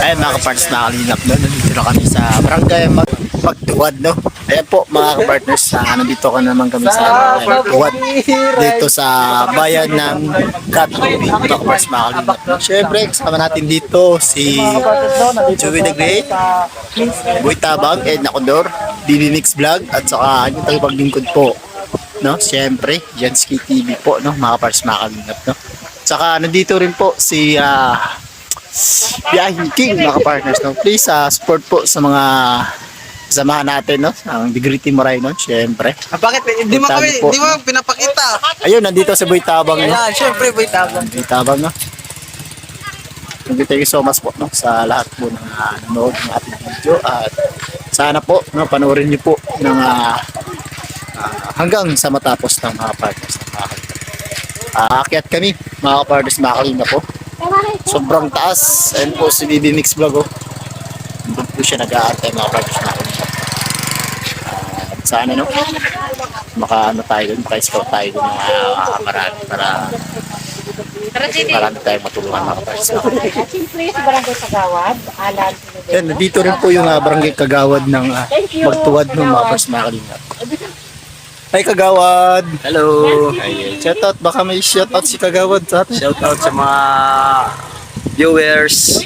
Ayan mga kapartners, nakalinap no. Nandito na kami sa barangay Magtuwad no. Ayan po mga kapartners, nandito ka naman kami sa barangay Magtuwad. Dito sa bayan ng Katubi. Mga kapartners, nakalinap no. Siyempre, kasama natin dito si Joey the Great, Boy Tabang, Ed Nakondor, Dini Mix Vlog, at saka yung tagapaglingkod po. No, siyempre, Janski TV po no, mga kapartners, nakalinap no. Saka nandito rin po si Biyahing King, mga partners no. Please support po sa mga samahan natin no, ang Degree Team Moray no, syempre. Bakit hindi mo kami, hindi mo pinapakita? Ayun, nandito si Boy Tabang no. Ayan, syempre Boy Tabang. Boy Tabang no. Thank you so much po no, sa lahat po ng nanood ng ating video, at sana po no, panoorin niyo po ng hanggang sa matapos ng mga partners ng mga aakyat kami mga partners, makakalina po. Sobrang taas. Ayun po si BB Mix Vlog oh. Doon po siya nag-aantay mga partners natin. Sana no, maka-ano tayo doon, maka-scout tayo doon marami para marami tayong matulungan mga partners. Siyempre si Barangay Kagawad, Alan. Yan, nandito rin po yung Barangay Kagawad ng Magtuwad ng mga partners makakalina. Hi Kagawad! Hello! Ay, shoutout, baka may shoutout si Kagawad sa atin. Shoutout sa mga viewers.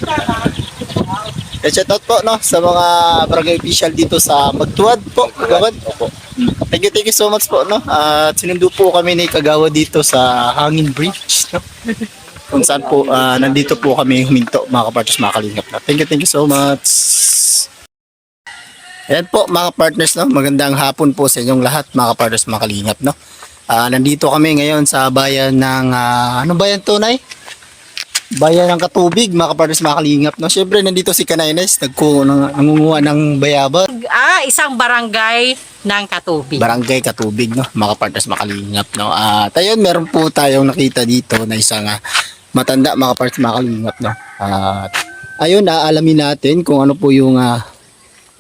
Shoutout po no, sa mga barangay official dito sa Magtuwad po, Kagawad. Opo. Thank you so much po no. At sinundo po kami ni Kagawad dito sa Hangin Bridge no. Kung saan po nandito po kami huminto mga kapartners, makakalingap na. Thank you so much. Ayan po mga partners no, magandang hapon po sa inyong lahat mga partners, makalingap no. Nandito kami ngayon sa bayan ng ano bayan to, Nay? Bayan ng Katubig mga partners, makalingap no. Siyempre nandito si Kanaynes, nangunguha ng bayabas. Isang barangay ng Katubig. Barangay Katubig no, mga partners, makalingap no. At ayun, meron po tayong nakita dito na isang matanda mga partners, makalingap no. At ayun, aalamin natin kung ano po yung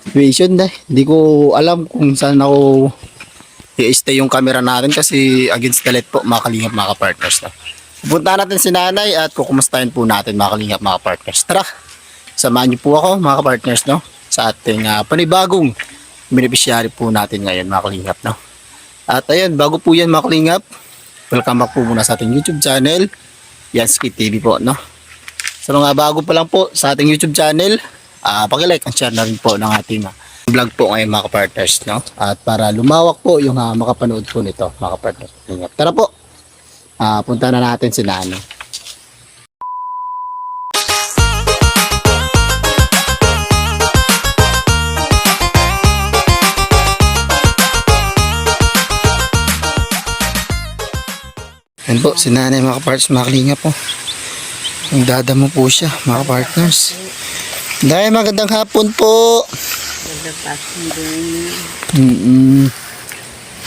situation na. Hindi ko alam kung saan ako i-stay yung camera natin kasi against the light po mga kalingap mga partners no. Pupunta natin si nanay at kukumustahin po natin mga kalingap mga partners. Tara, samahan niyo po ako mga partners no, sa ating panibagong beneficiary po natin ngayon mga kalingap no. At ayun, bago po yan mga kalingap, welcome back po muna sa ating YouTube channel, Janski TV po no. Sa mga bago pa lang po sa ating YouTube channel, paki-like and share na rin po ng ating vlog po ngayon mga partners no. At para lumawak po yung makapanood po nito mga partners. Tara po, punta na natin si nanay. Yan po si nanay mga partners, makalinga po. Ang dadamo po siya mga partners. Nay, magandang hapon po.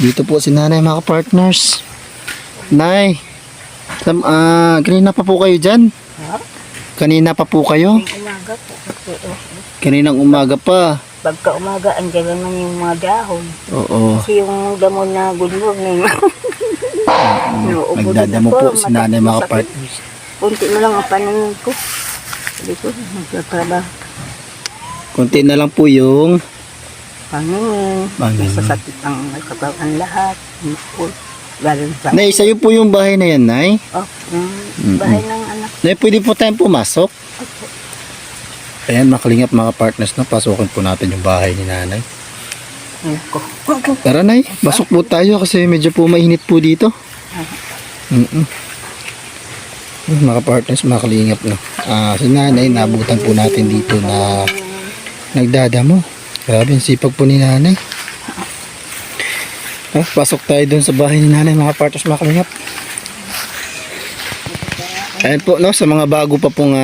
Dito po si nanay mga partners. Nay, kanina pa po kayo dyan? Kanina pa po kayo? Umaga po. Kaninang umaga pa. Pagka umaga, andyan naman yung mga dahon. Oo. Kasi yung damon na gulmog na yung Nagdadamo po si nanay mga partners. Kunti na lang ang paningin ko. Sabi ko, magtatrabaho. Kunti na lang po yung Paningin. Paningin. Masasakit ang katawan lahat. Galing sa... Nay, sa'yo po yung bahay na yan, Nay? Oh, yung bahay ng anak. Nay, pwede po tayong pumasok? Opo. Ayan, makalingap mga partners na, pasukin po natin yung bahay ni nanay. Ayun ko. Tara, Nay, pasok po tayo kasi medyo po mainit po dito. Mga partners, makalingap na. Si nanay, nabutan po natin dito na nagdadamo. Grabe, ang sipag po ni nanay. Pasok tayo dun sa bahay ni nanay mga partners, makalingap. Ayan po no, sa mga bago pa pong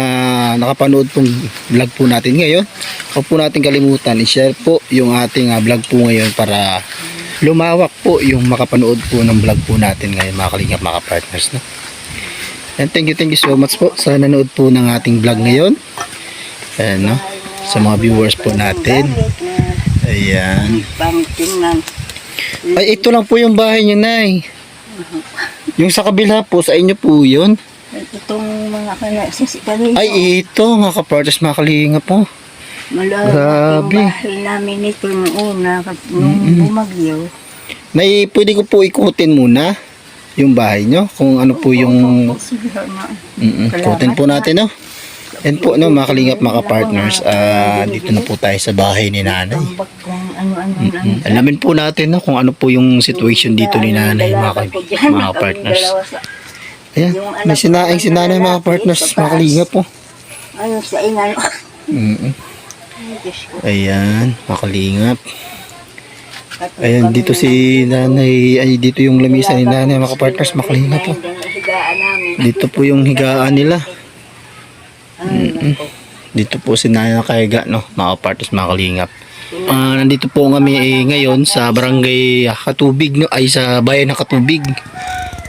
nakapanood pong vlog po natin ngayon, huwag po natin kalimutan i-share po yung ating vlog po ngayon para lumawak po yung makapanood po ng vlog po natin ngayon mga kalingap mga partners no? And thank you so much po sa nanood po ng ating vlog ngayon. Ayan no, sa mga viewers po natin. Ayan. Pangtingnan. Ay, ito lang po yung bahay niyo, Nay. Yung sa kabila po, sa inyo po yun. Itong mga kanasisigarin. Ay, ito mga kapartners, mga kalingap po. Malawak yung Grabe. bahay namin ito nung una. Nung bumagyo. Nay, pwede ko po ikutin muna yung bahay nyo. Kung ano po yung... Sige na. Ikutin po natin, no? Yan po, no, mga kalingap, mga partners. Dito na po tayo sa bahay ni nanay. Tambak kung ano-ano. Alamin po natin, no, kung ano po yung situation dito ni nanay, mga partners. Ayan, may sinaing si nanay, mga partners, mga kalingap po. Ano sa ingan? Ayan, mga kalingap. Ayan, dito si nanay, ay dito yung lamisa ni nanay, mga partners, mga kalingap po. Dito po yung higaan nila. Dito po si nanay nakahiga, no, mga partners, mga kalingap. Nandito po kami ngayon sa barangay Katubig, no, ay sa bayan ng Katubig.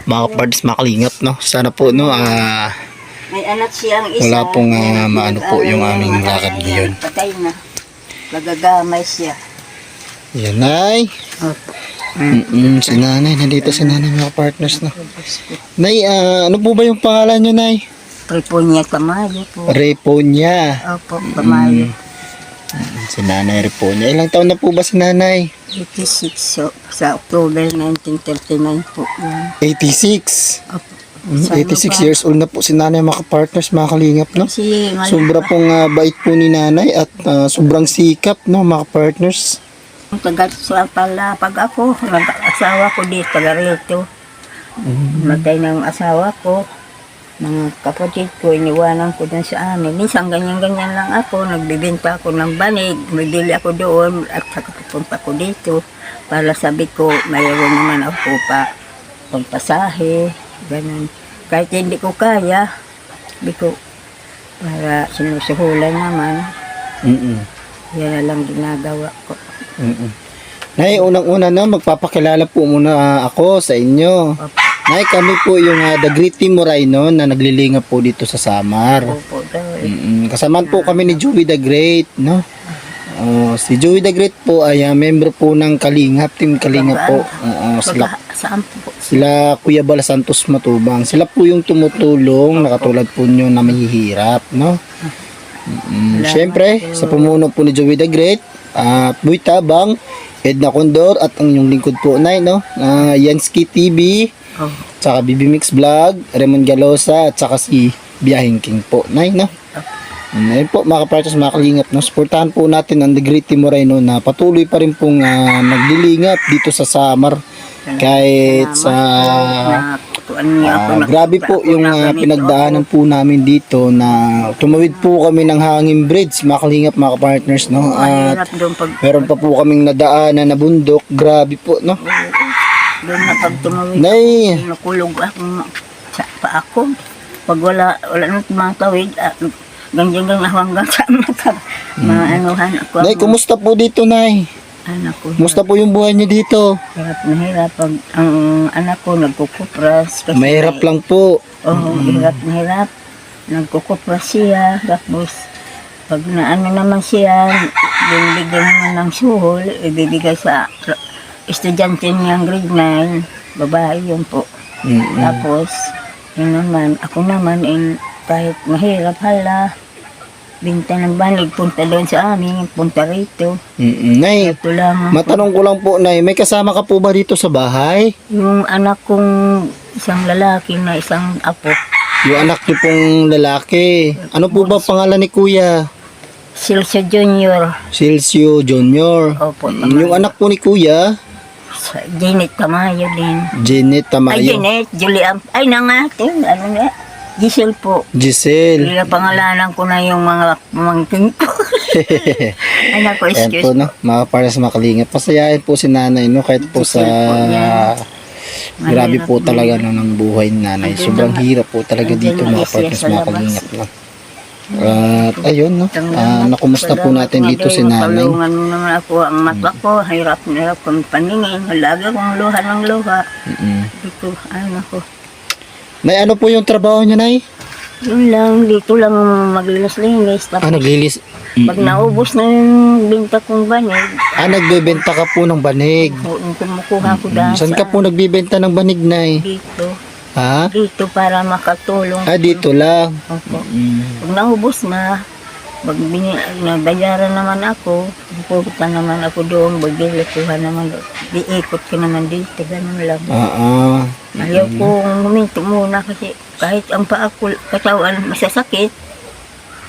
Mga partners, mga kalingap, no. Sana po, no, May anak siyang isa. wala pong maano po yung aming lakad ngayon. Patay na. Nagagamay siya. Yan, nay. Si nanay, nandito si nanay, mga partners, no. Nay, ano po ba yung pangalan nyo, nay? Reponya Kamayo po. Reponya. Opo, Kamayo. Si nanay Reponya. Ilang taon na po ba si nanay? 86 so, sa October 1939 po yan. 86. Opo. 86 years old na po si nanay, mga partners, mga kalingap, no. Kasi Sobra pong bait po ni nanay at sobrang sikap, no, mga partners. taga sa pala pag ako, nag-asawa ko dito, taga rito. Matay ng asawa ko. Mga kapatid ko, iniwanan ko dun sa amin. Minsan ganyan-ganyan lang ako, nagbibenta ako ng banig, bibili ako doon at saka pupunta ko dito. Para sabi ko, mayroon naman ako pa pagpasahe, ganun. Kahit hindi ko kaya, sabi ko, para sinusuhulan naman, yan na lang ginagawa ko. Nay, unang-una, no, magpapakilala po muna ako sa inyo. Nay, kami po yung The Great Team Moreno na naglilingap po dito sa Samar. Opo, daw. Kasamaan po kami ni Joey the Great, no? Si Joey the Great po ay membro po ng Kalingap, Team Kalingap po. Saan po? Sila Kuya Bala Santos Matubang. Sila po yung tumutulong, nakatulad po nyo na mahihirap, no? Siyempre, sa pumuno po ni Joey the Great, Boy Tabang, Edna Condor, at ang inyong lingkod po, Nay, no? Yansky TV, tsaka BB Mix Vlog, Raymond Galosa, at saka si Biyahing King po, Nay, no? Ayun po, mga kapartos, mga kalingap, no? Supportahan po natin ang The Great Team Moreno na patuloy pa rin pong naglilingap dito sa Samar. Kahit sa grabe po yung pinagdaanan po namin dito na tumawid po kami ng hanging bridge, mga kalingap, mga partners, no? At meron pa po kaming nadaanan na bundok, grabe po, no? Doon na pag tumawid Nay. ako, nakulog ako sa pa ako. Pag wala nang tumatawid, ganyan hanggang sa maanuhan ako. Nay, kumusta po dito, Nay? Anak ko. Kumusta po yung buhay niyo dito? Hirap na hirap. Pag ang anak ko nagkukupras. Kasi Mahirap lang po. Oo, hirap na hirap. Nagkukupras siya. Tapos, pag naano naman siya, binibigyan naman ng suhol, ibibigay sa estudyante niyang grade 9, babae yun po. Tapos, yun naman, ako naman, kahit mahirap hala, binta ng banig, punta doon sa amin, punta rito. Nay, Ito lang. matanong ko lang po, Nay, may kasama ka po ba dito sa bahay? Yung anak kong isang lalaki na isang apo, Yung anak niyo pong lalaki. Ano po ba pangalan ni Kuya? Silso Junior. Silsio Junior. Opo, Yung anak po ni Kuya, sa Janet Tamayo din. Janet Ay, Tamayo. Janet, Julian. Ay, nangatin. Ano nga? Giselle po. Giselle. Kaya pangalanan ko na yung mga pamangkin ko. Anak ko, Ayan excuse po, no? Mga para sa makalingap. Pasayahin po si nanay, no? Kahit po sa... Grabe po talaga, no, ng buhay ni nanay. Sobrang hirap po talaga dito, mga partners, mga kalingap, no? At ayun, no? Nakumusta po natin dito si nanay. Palungan mo naman ako. Ang mata ko, hirap na hirap kong paningin. Lagi akong luha ng luha. Dito, ano ko. Nay, ano po yung trabaho niya, Nay? Yun lang, dito lang maglinis-linis. Tapos, Naglilis. pag naubos na yung binta kong banig, Nagbebenta ka po ng banig. kumukuha ko dahil Saan ka po nagbibenta ng banig, Nay? dito. Ha? Dito para makatulong. Dito lang. Opo. Mm. Pag naubos na, pag nabayaran naman ako, pupunta naman ako doon, kuha naman, iikot ko naman dito, ganun lang. Ayaw kong huminto muna kasi kahit ang paa ko, katawan, masasakit,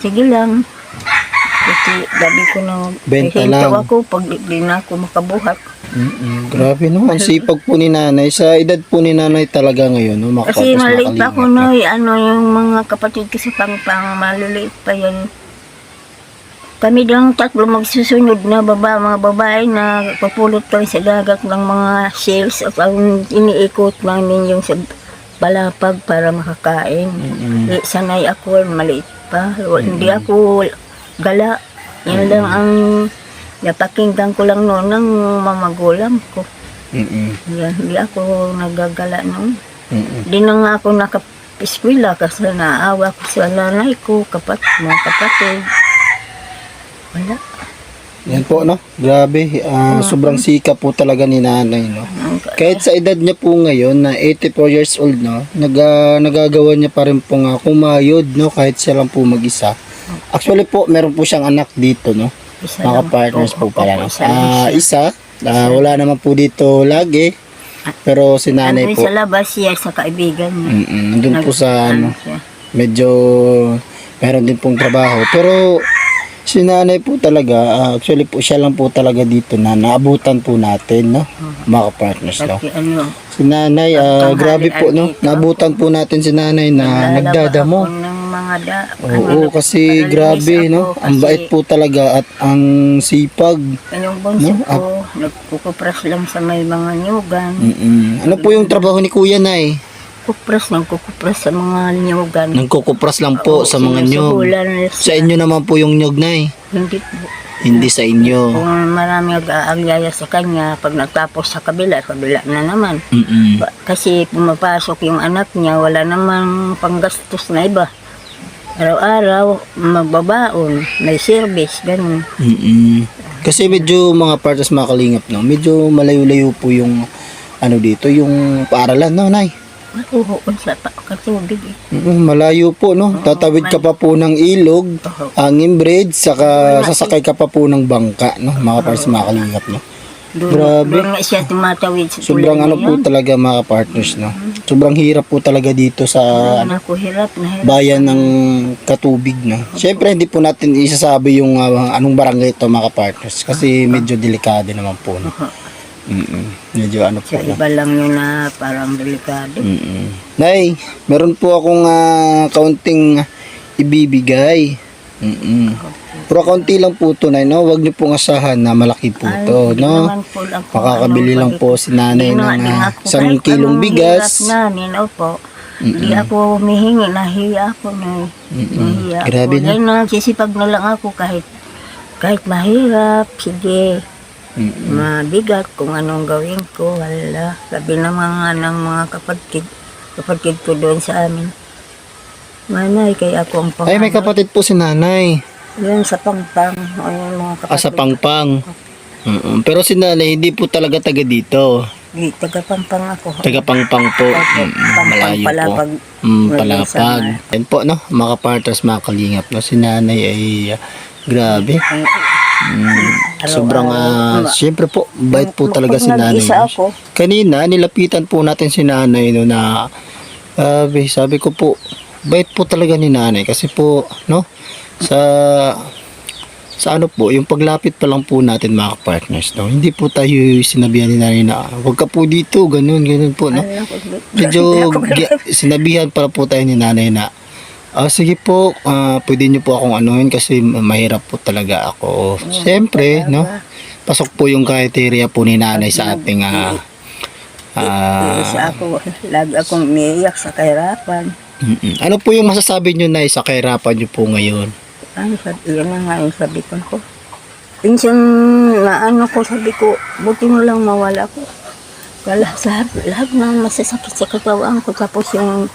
sige lang. Kasi gabi ko na, Benta hinto lang. ako pag di na ako makabuhat. Grabe no, ang sipag po ni nanay. Sa edad po ni nanay talaga ngayon, no, Kasi makapatas maliit pa ako makalingap. na, yung mga kapatid ko sa pangpang, maliliit pa yan. Kami lang tatlo magsusunod na mga babae na papulot kami sa dagat ng mga shells at ang iniikot namin yung sa balapag para makakain. Sanay ako, maliit pa. Hindi ako gala. Yan lang ang napakinggan ko lang noon ng mamagulang ko. Yan, hindi ako nagagala noon. Hindi na nga ako nakapiskwila kasi naawa ko sa nanay ko, mga kapatid. Wala. Yan po, no? Grabe. Sobrang sikap po talaga ni nanay, no? Kahit sa edad niya po ngayon, na 84 years old, no? Nagagawa niya pa rin po nga kumayod, no? Kahit siya lang po mag-isa. Actually po, meron po siyang anak dito, no? Mga partners po pala, no? Isa. Wala naman po dito lagi. Pero si nanay Andun po. sa labas siya sa kaibigan niya. Nandun po sa, siya. medyo meron din pong trabaho. Pero si nanay po talaga, actually po siya lang po talaga dito na naabutan po natin, no? Mga partners, no? Kasi Si nanay, grabe po, no? Naabutan po natin si nanay na nagdadamo. Ako ng mga Oo, kasi grabe, no? Ang bait po talaga at ang sipag. Yung bunso ko, nagkukupras lang sa may mga nyugan. Ano po yung trabaho ni Kuya, Nay? Nagkukupras sa mga nyugan. Nagkukupras lang po sa mga nyog. Sa inyo naman po yung nyog, Nay? Hindi po. Hindi sa inyo. Kung marami nag-aagyaya sa kanya, pag natapos sa kabila na naman. Kasi pumapasok yung anak niya, wala namang panggastos na iba. Araw-araw, magbabaon, may service, ganun. Kasi medyo mga partas mga kalingap, no? Medyo malayo-layo po yung ano dito, yung paaralan, no, Nay? Matuhoon sa katubig eh. Malayo po, no? Tatawid ka pa po ng ilog, hanging bridge, saka sasakay ka pa po ng bangka, no? Mga partas mga kalingap, no? Grabe. Doon nga siya tumatawid sa Sobrang ano po talaga mga partners, no? Sobrang hirap po talaga dito sa Ako hirap na hirap. bayan ng Katubig, no? Siyempre hindi po natin isasabi yung anong barangay ito mga partners kasi medyo delikado naman po, no? Medyo ano po, Sa no? iba lang yun na parang delikado. Nay, meron po akong kaunting ibibigay. Pero kaunti lang po ito, Nay, no? Huwag niyo pong asahan na malaki po ito, Hindi no? naman po lang po Makakabili ano, lang po si nanay Hindi ng naman din ako. isang Kahit kilong anong bigas. hirap namin, opo. Hindi ako humihingi, nahiya ako na. Nahiya Grabe ako. na. Dahil nagsisipag na lang ako kahit mahirap, sige. Mabigat kung anong gawin ko, wala. Sabi ng mga kapatid ko doon sa amin. Manay, kaya ako ang pangalan. Ay, may kapatid po si nanay. Yun sa pangpang. O yung mga kapatid. Sa Pangpang. Pero si nanay, hindi po talaga taga dito. Di, taga-pangpang ako. Taga Pangpang po. Malayo po. Palapag. Palapag. Yan po, no? Mga partners, mga kalingap. No? Si nanay ay grabe. Sobrang, siyempre po, bait po talaga si nanay. Nag-isa ako. Kanina, nilapitan po natin si nanay, no, na, sabi ko po, bait po talaga ni nanay. Kasi po, no, sa ano po, yung paglapit pa lang po natin mga partners, no, hindi po tayo sinabihan ni nanay na, huwag ka po dito, ganun po, no. Medyo sinabihan para po tayo ni nanay na, sige po, pwede nyo po akong anuhin kasi mahirap po talaga ako. Siyempre, no, pasok po yung criteria po ni nanay sa ating, Isa ako, lagi akong umiiyak sa kahirapan. Ano po yung masasabi nyo na sa kahirapan nyo po ngayon? Yan na nga yung sabi ko. Pinsan na sabi ko, buti mo lang mawala ko. Lahat na masasakit sa katawan ko. Tapos yung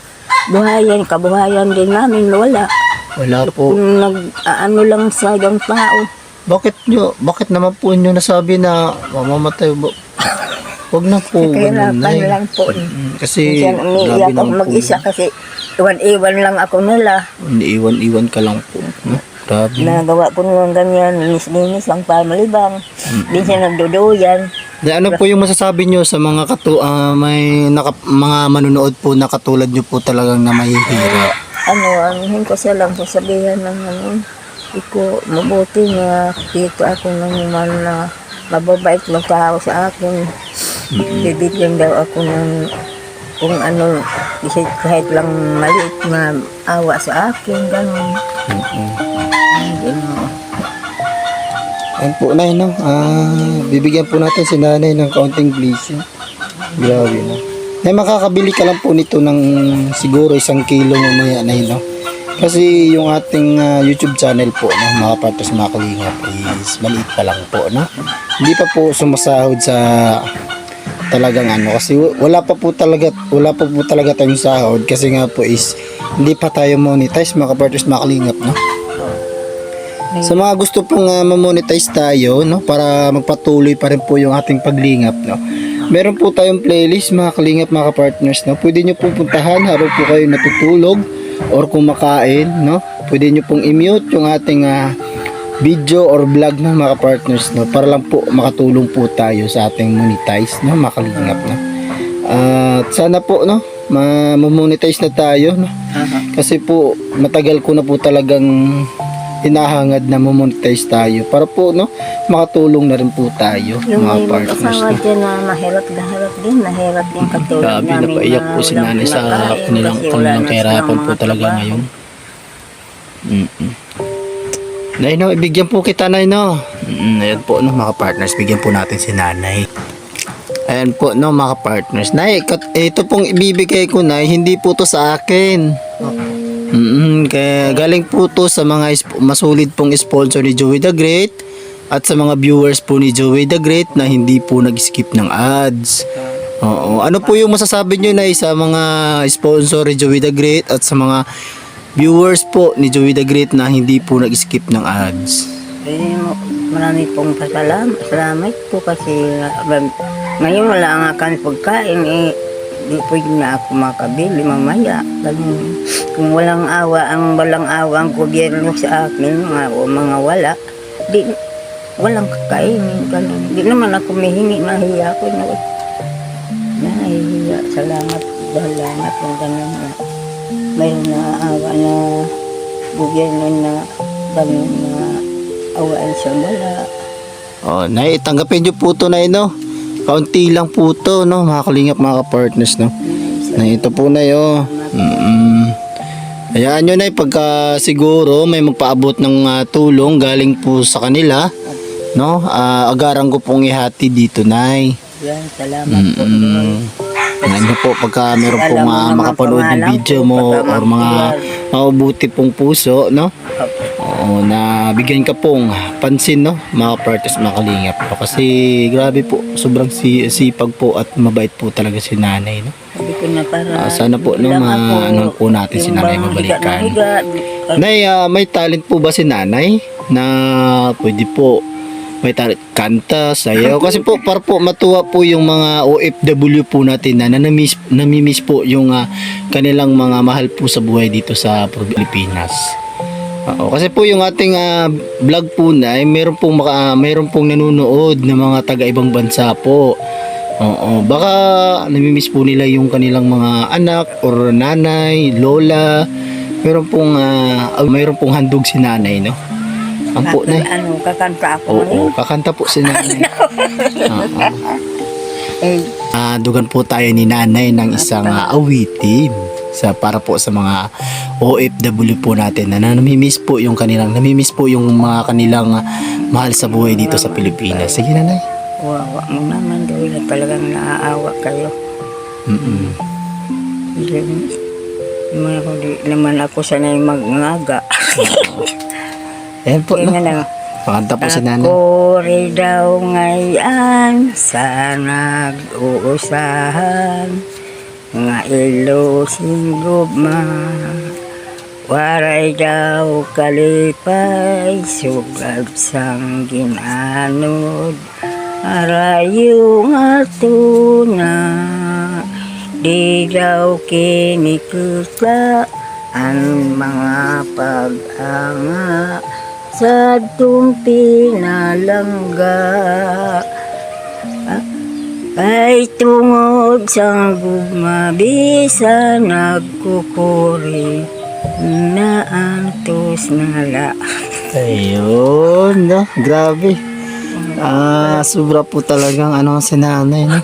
kabuhayan din namin, wala. Wala po. Kung lang sa ibang tao. Bakit naman po nyo nasabi na mamamatay ba? Wag na po, ganun, Kahirapan Nay. lang po. Kasi, Minsan umiiyak grabe ako naman po. mag-isa kasi iwan-iwan lang ako nila. Iniiwan-iwan ka lang po. No? Grabe. Nagawa ko naman ganyan, linis-linis lang para malibang. Minsan nagduduyan. Ano po yung masasabi nyo sa mga mga manunood po na katulad nyo po talagang na mahihirap? Anuhin ko siya lang sasabihan ng iko, mabuti na dito ako naman na mababait na tao sa akin. Bibigyan daw ako ng kung ano, kahit lang maliit na awa sa akin, gano'n. Ayun po, Nay, no? Bibigyan po natin si Nanay ng kaunting blessing. Grabe, no? Nay, makakabili ka lang po nito ng siguro 1 kilo mamaya, Nay, no? Kasi yung ating YouTube channel po, no, mga partners, mga kalingap, is maliit pa lang po, no? Hindi pa po sumasahod sa talagang kasi wala pa po talaga tayong sahod kasi nga po is hindi pa tayo monetize, mga partners, mga kalingap, no? Sa mga gusto pong ma-monetize tayo, no, para magpatuloy pa rin po yung ating paglingap, no. Meron po tayong playlist, mga kalingap, mga partners, no. Pwede nyo pong puntahan habang po kayo natutulog or kumakain, no. Pwede nyo pong i-mute yung ating video or vlog, no, mga partners, no, para lang po makatulong po tayo sa ating monetize, no, mga kalingap, no. At sana po, no, ma-monetize na tayo, no. Kasi po matagal ko na po talagang hinahangad na monetize tayo para po, no, makatulong na rin po tayo, Yung mga may partners, mag-asawa no. dyan na mahirap din katulad Grabe, namin. napaiyak po si Nanay sa kanilang kahirapan po talaga ngayon. Nay, no, ibigyan po kita, Nay, no. Ayan po, no, mga partners, bigyan po natin si Nanay. Ayan po, no, mga partners. Nay, ito pong ibibigay ko, Nay, hindi po to sa akin. Kaya galing po to sa mga masulid pong sponsor ni Joey the Great at sa mga viewers po ni Joey the Great na hindi po nag-skip ng ads. Oo. Ano po yung masasabi nyo, Nay, sa mga sponsor ni Joey the Great at sa mga viewers po ni Joey the Great na hindi po nag-skip ng ads? Marami pong salamat po kasi ngayon wala nga kami pagkain di pwede na ako makabili mamaya. Kung walang awa ang gobyerno sa akin, mga wala, walang kakainin. Di naman ako mahingi, nahiya ako. Nahiya, salamat ng ganun na mayroon na awa na gobyerno na ganun na awaan sa wala. Nay, tanggapin nyo po to, Nay, no? Kaunti lang po to, no, mga kalingap, mga partners, no. Na ito po, Nay, oh. Hayaan nyo, Nay, pagka siguro may magpaabot ng tulong galing po sa kanila, no, agaran ko pong ihati dito, Nay. Yan, salamat po. Ano po, pagka meron pong makapanood ng video mo or mga mabubuti pong puso, no, na bigyan ka pong pansin, no, mga partners, mga kalingap po. Kasi grabe po, sobrang sipag po at mabait po talaga si Nanay, no. Sabi ko na para Sana po, no, ano po natin si Nanay mabalikan. Nay, may talent po ba si Nanay na pwede po may talent kanta, sayaw? Kasi po para po matuwa po yung mga OFW po natin na namimiss po yung kanilang mga mahal po sa buhay dito sa Pilipinas. Kasi po yung ating vlog po na mayroon pong nanonood na mga taga-ibang bansa po. Baka namimiss po nila yung kanilang mga anak or nanay, lola. Mayroon pong handog si Nanay, no. Ang po, Nay. Kakanta ako. Oo, kakanta po si Nanay. Dugan po tayo ni Nanay ng isang awitin para po sa mga OFW po natin na namimiss po yung mga kanilang mahal sa buhay dito sa Pilipinas. Sige, Nanay. Wawa mo naman daw na talagang naaawa kayo. Hindi naman ako sanay magngaga. Ayan po, no? Pakanta po si Nanay. Ako rin daw ngayon sa nag-uusahan nga ilusin gugma. Waray daw kalipay sugad sang ginanod. Arayong atuna, di daw kinikita ang mga pag-anga sa tumpi na langga. Ay tungod sang gumabisa nagkukuri na antos na la. Ayun, no? Grabe. Sobra po talagang si nanay, no?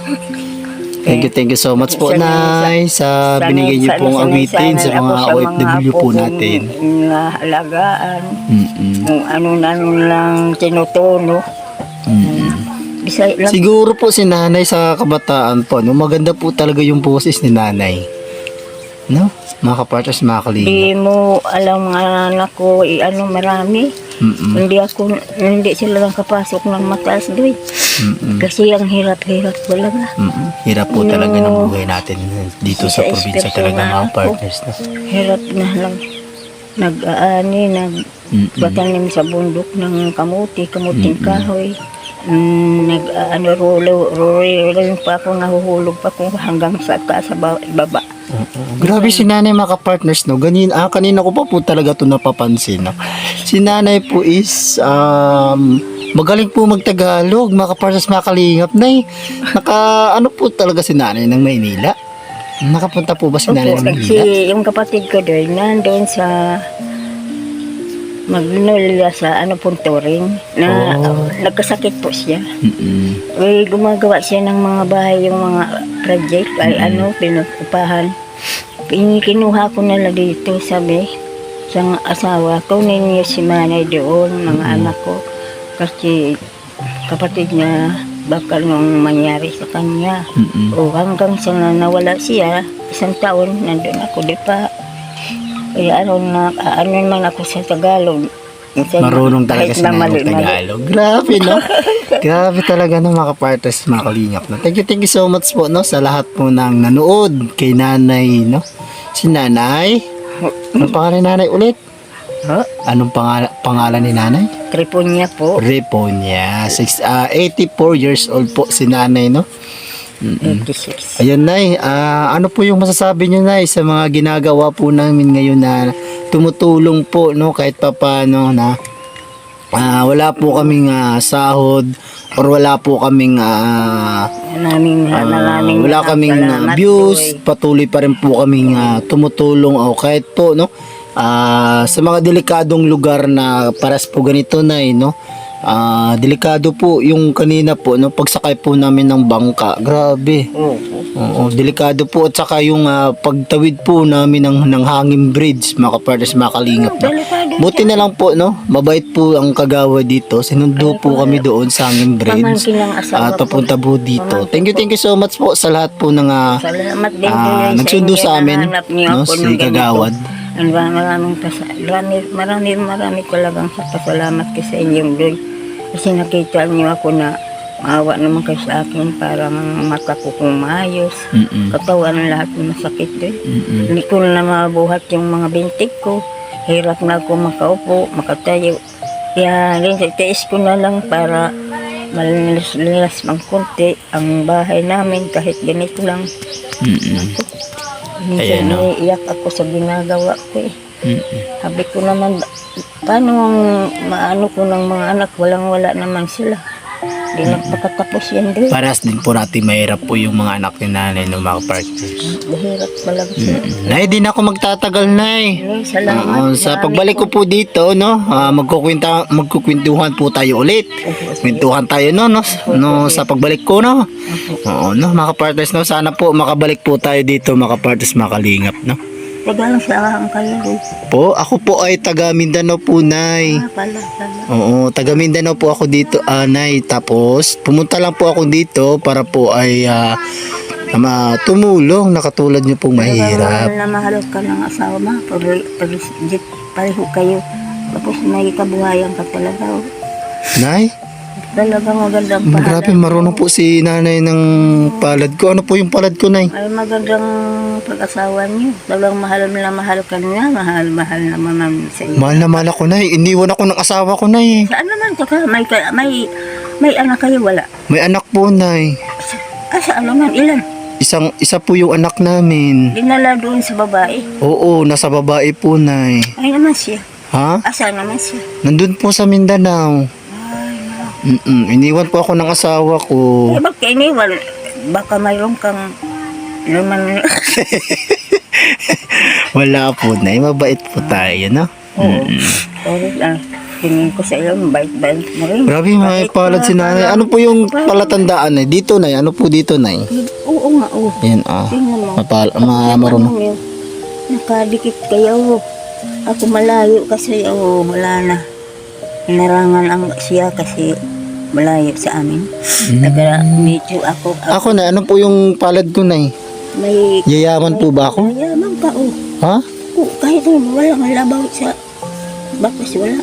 Thank you so much po, Nay, sa binigay niyo pong awitin sa mga OFW po natin. Alagaan, Mm-mm. kung ano lang tinutuno. Bisay lang. Siguro po si nanay sa kabataan po, no? Maganda po talaga yung boses ni nanay. No? Mga kapartners, mga kalingap. Di mo alam nga anak ko, marami. Mm-mm. Hindi sila lang kapasok ng mataas doy. Mm-mm. Kasi ang hirap-hirap talaga. Mm-mm. Hirap po talaga ng buhay natin dito sa Sa probinsya espiritu talaga, nga mga ako. partners. No? Hirap na lang. Nag-aani, Mm-mm. patanim sa bundok ng kamuting kahoy. Rulo pa ako, nahuhulog pa ako hanggang sa taas sa baba. Grabe si nanay, mga partners, no? Kanina ko pa po talaga ito napapansin, no? Si nanay po is magaling po magtagalog, mga partners, mga kalingap. Nay, ano po talaga si nanay ng Maynila? Nakapunta po ba si nanay ng Kasi Maynila? yung kapatid ko doon, nandun sa Magnolia sa Punturing na nagkasakit po siya. Mm-mm. Gumagawa siya ng mga bahay, yung mga project ay pinutupahan. Kinuha ko nila dito, sabi sa asawa ko, ninyo si Manay doon, mga anak ko. Kasi kapatid niya, baka nung mangyari sa kanya. Mm-mm. O hanggang sa nawala siya, 1 taon, nandun ako di pa. Kaya naman ako sa Tagalog. Marunong talaga Kahit si na nanay mali-mali. Tagalog. Grabe, no? Grabe talaga, no, mga partners, mga kalingap. No? Thank you so much po, no, sa lahat po ng nanood kay nanay, no? Si nanay. Anong pangalan ni nanay ulit? Anong pangalan ni nanay? Triponia po. Reponia. 84 years old po si nanay, no? 86. Ayun, Nay. Ano po yung masasabi niyo, Nay, sa mga ginagawa po namin ngayon na tumutulong po, no, kahit papaano na wala po kaming sahod or wala po kaming wala kaming views, patuloy pa rin po kaming tumutulong o kahit po, no, sa mga delikadong lugar na paras po ganito, Nay, no. Delikado po yung kanina po, no, pagsakay po namin ng bangka. Grabe. Oo, delikado po, at saka yung pagtawid po namin ng hanging bridge, mga kapartners, mga kalingap. No? Buti na lang po, no, mabait po ang kagawa dito. Sinundo po kami doon sa hanging bridge. Pamangkin ng asawa ko. Papunta po dito. Thank you so much po sa lahat po ng Salamat din po yan nagsundo inyo. sa amin, Nahanap niyo no, ako si ng ganito. Kagawad. Marami talagang pasalamat ko sa inyong doon. Kasi nakita niyo ako na maawa naman kayo sa akin para mata ko kung maayos. Katawan lahat ng masakit doon. Hindi ko na mabuhat yung mga bintik ko. Hirap na ako makaupo, makatayo. Kaya tiis ko na lang para malilas mang konti ang bahay namin kahit ganito lang. Minsan iiyak ako sa ginagawa ko eh. Sabi ko naman, paano ang maano ko ng mga anak, walang-wala naman sila. Di nagpakatapos yan doon. Paras din po natin mahirap po yung mga anak ni nanay ng mga partners. Mahirap talaga sila. Nay, di na ako magtatagal, Nay. Salamat. Sa pagbalik ko po dito, no, magkukwentuhan po tayo ulit. Kwentuhan tayo, no, sa pagbalik ko, no. Oo, no, mga partners, no, sana po makabalik po tayo dito, mga partners, makalingap, no. Tagal sa ang kayo doon. Ako po ay taga Mindanao po, Nay. Pala. Oo, taga Mindanao po ako dito, Nay. Tapos, pumunta lang po ako dito para po ay tumulong na katulad niyo pong mahirap. Mahal na mahal ka ng asawa mo. Pareho kayo. Tapos may kabuhayan ka talaga. Nay, Talaga magandang grabe, marunong po si nanay ng palad ko. Ano po yung palad ko, Nay? Ay magandang pag-asawa niyo. Talagang mahal ka niya. Mahal naman sa iyo. Mahal na mahal ako, Nay. Iniwan ako ng asawa ko, Nay. Saan naman ka? May May anak kayo, wala. May anak po, Nay. Saan naman, ilan? Isa po yung anak namin. Dinala doon sa babae. Oo, nasa babae po, Nay. Ay naman siya. Ha? Asa naman siya? Nandun po sa Mindanao. Iniwan po ako ng asawa ko. Eh, bakit iniwan? Baka mayroon kang naman. Wala po, Nay. Mabait po tayo, no? Oo. Sorry lang. Tingin ko sa iyo, bait-bait mo rin. Grabe, may Bakit palad si ka- Nanay. Ano po yung palatandaan, Nay? Dito, Nay. Ano po dito, Nay? Oo nga, oo. Ayan, ah. Tingnan mo. Marunong. Ano yun? Nakadikit kayo. Ako malayo kasi wala na. Narangan ang siya kasi malayo sa amin. Kaya medyo ako Ako, Nay. Ano po yung palad ko, Nay? may Yayaman po ba ako? mayaman ka, oh. Ha? Oo, kahit wala nga labaw sa bakas, wala.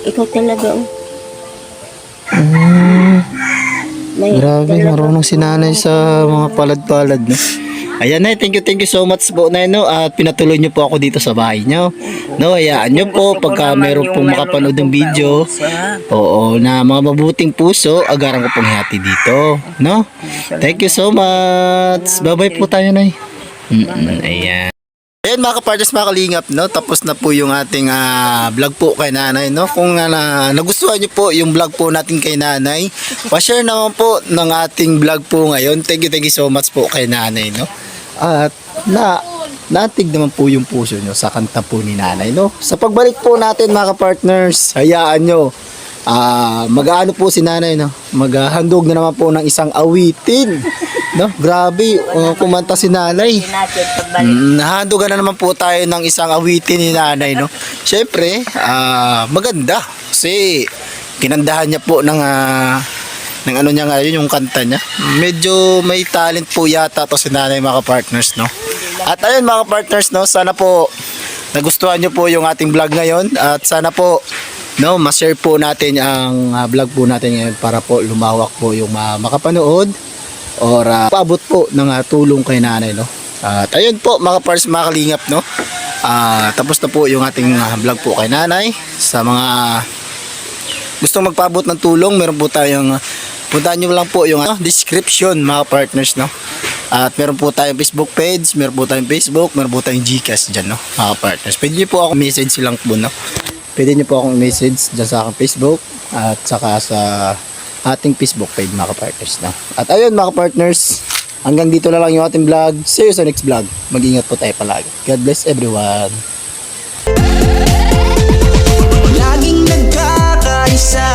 Ikaw talaga, oh. May Grabe, talaga- marunong si Nanay sa mga palad-palad, no? Ayan, Nay, thank you so much po, Nay, no? At pinatuloy niyo po ako dito sa bahay niyo. No, hayaan niyo po Gusto ko pagka naman meron yung pong makapanood ng video. sa- Oo, na mga mabuting puso, agaran ko pong hati dito, no? Thank you so much. Bye-bye po tayo, Nay. Ayan. Ayan mga kapartners, mga kalingap, no? Tapos na po yung ating vlog po kay Nanay, no? Kung nagustuhan niyo po yung vlog po natin kay Nanay, pa-share naman po ng ating vlog po ngayon. Thank you so much po kay Nanay, no? At natig naman po yung puso nyo sa kanta po ni Nanay, no? Sa pagbalik po natin mga kapartners, hayaan nyo. Mag-ano po si Nanay, no? Maghandog na naman po ng isang awitin. No? Grabe, kumanta si Nanay. natin pagbalik. Nahandugan na naman po tayo ng isang awitin ni Nanay, no? Siyempre, maganda. Kasi, kinandahan niya po ng ano niya ngayon, yung kanta niya. Medyo may talent po yata to si Nanay, mga partners, no? At ayun, mga partners, no? Sana po, nagustuhan niyo po yung ating vlog ngayon. At sana po, no, ma-share po natin ang vlog po natin ngayon para po lumawak po yung makapanood or paabot po ng tulong kay Nanay, no. At ayun po mga pars, mga kalingap, no. Tapos na po yung ating vlog po kay Nanay. Sa mga gustong magpaabot ng tulong, meron po tayong puntahan nyo lang po yung description, mga partners, no. At meron po tayong Facebook page, meron po tayong Facebook, meron po tayong Gcash dyan, no, mga partners. Pwede nyo po ako message lang po, no. Pwede nyo po akong message dyan sa aking Facebook at saka sa ating Facebook page, mga partners, no. At ayun mga partners, hanggang dito na lang yung ating vlog. See you sa next vlog. Mag-ingat po tayo palagi. God bless everyone. Laging nagkakaisa